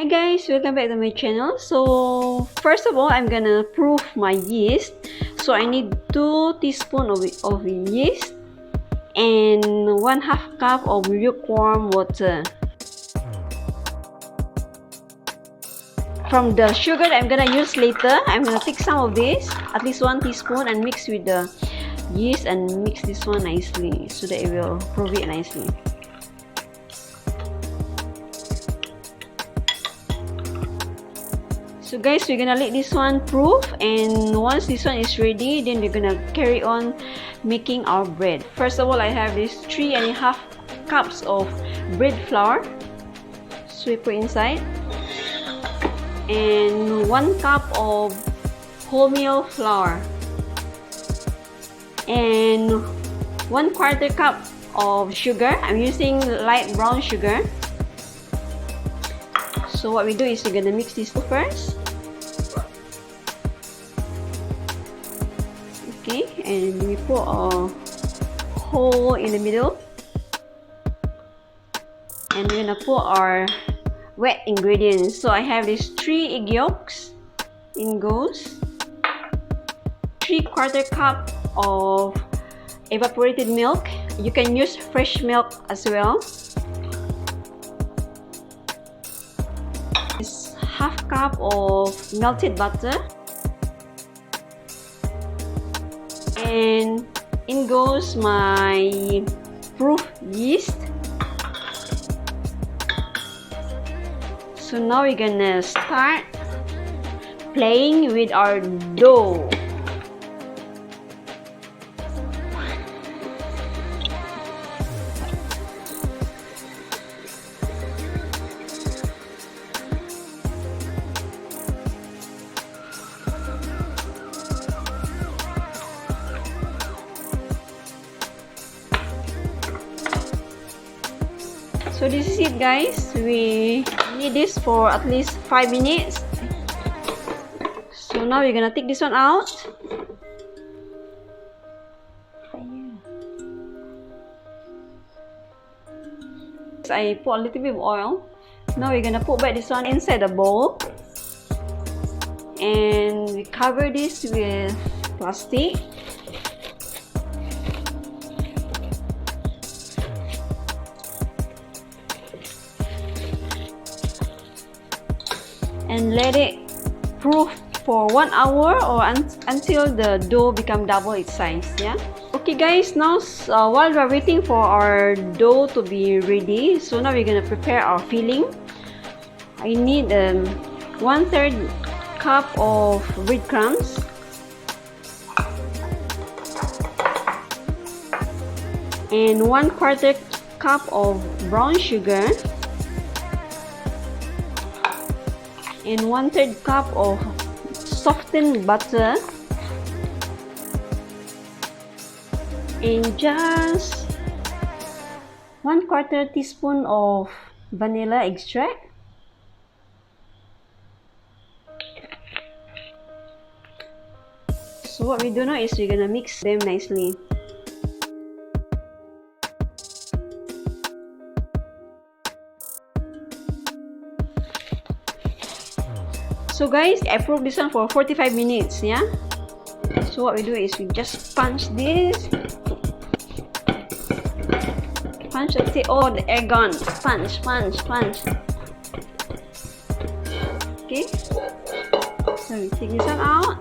Hi guys, welcome back to my channel. So first of all, I'm gonna proof my yeast. So I need 2 teaspoons of yeast and 1/2 cup of lukewarm water. From the sugar that I'm gonna use later, I'm gonna take some of this, at least 1 teaspoon, and mix with the yeast and mix this one nicely so that it will proof it nicely. So guys, we're gonna let this one proof, and once this one is ready, then we're gonna carry on making our bread. First of all, I have this 3.5 cups of bread flour, so we put inside, and 1 cup of wholemeal flour, and 1/4 cup of sugar. I'm using light brown sugar. So what we do is we're gonna mix these two first. Okay, and we put a hole in the middle, and we're gonna put our wet ingredients. So I have these 3 egg yolks. In goes 3/4 cup of evaporated milk. You can use fresh milk as well. This 1/2 cup of melted butter. And in goes my proof yeast. So now we're gonna start playing with our dough. So this is it guys, we need this for at least 5 minutes. So now we're gonna take this one out. I put a little bit of oil. Now we're gonna put back this one inside the bowl, and we cover this with plastic. And let it proof for 1 hour or until the dough become double its size. Yeah. Okay guys, now while we're waiting for our dough to be ready, so now we're gonna prepare our filling. I need 1/3 cup of breadcrumbs, and 1/4 cup of brown sugar, and 1/3 cup of softened butter, and just 1/4 teaspoon of vanilla extract. So what we do now is we're gonna mix them nicely. So guys, I proof this one for 45 minutes, yeah? So what we do is we just punch this. Punch until, oh, the air gone. Punch, punch, punch. Okay. So we take this one out.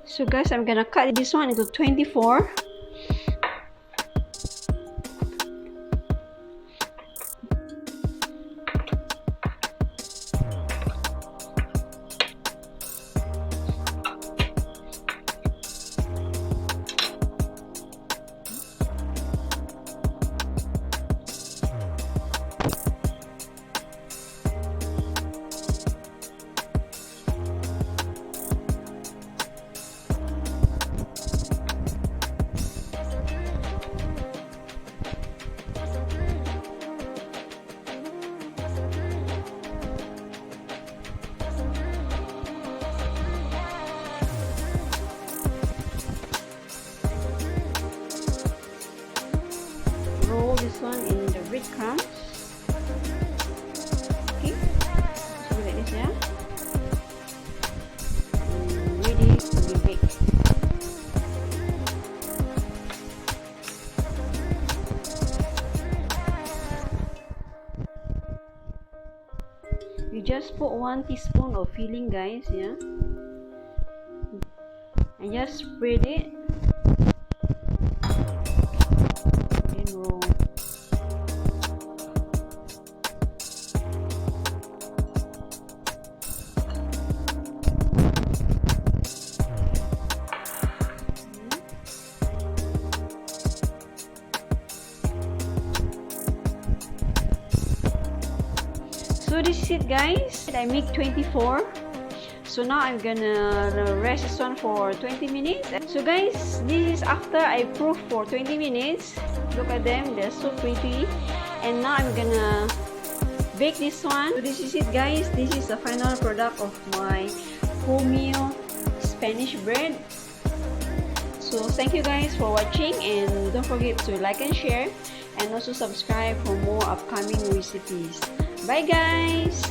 So guys, I'm gonna cut this one into 24. roll this one in the breadcrumbs. Okay, so like this, yeah. And ready to be baked. You just put 1 teaspoon of filling, guys, yeah, and just spread it. Then roll. So this is it, guys. I make 24. So now I'm gonna rest this one for 20 minutes. So guys, this is after I proof for 20 minutes. Look at them, they're so pretty. And now I'm gonna bake this one. So this is it, guys. This is the final product of my wholemeal Spanish bread. So thank you guys for watching, and don't forget to like and share, and also subscribe for more upcoming recipes. Bye guys!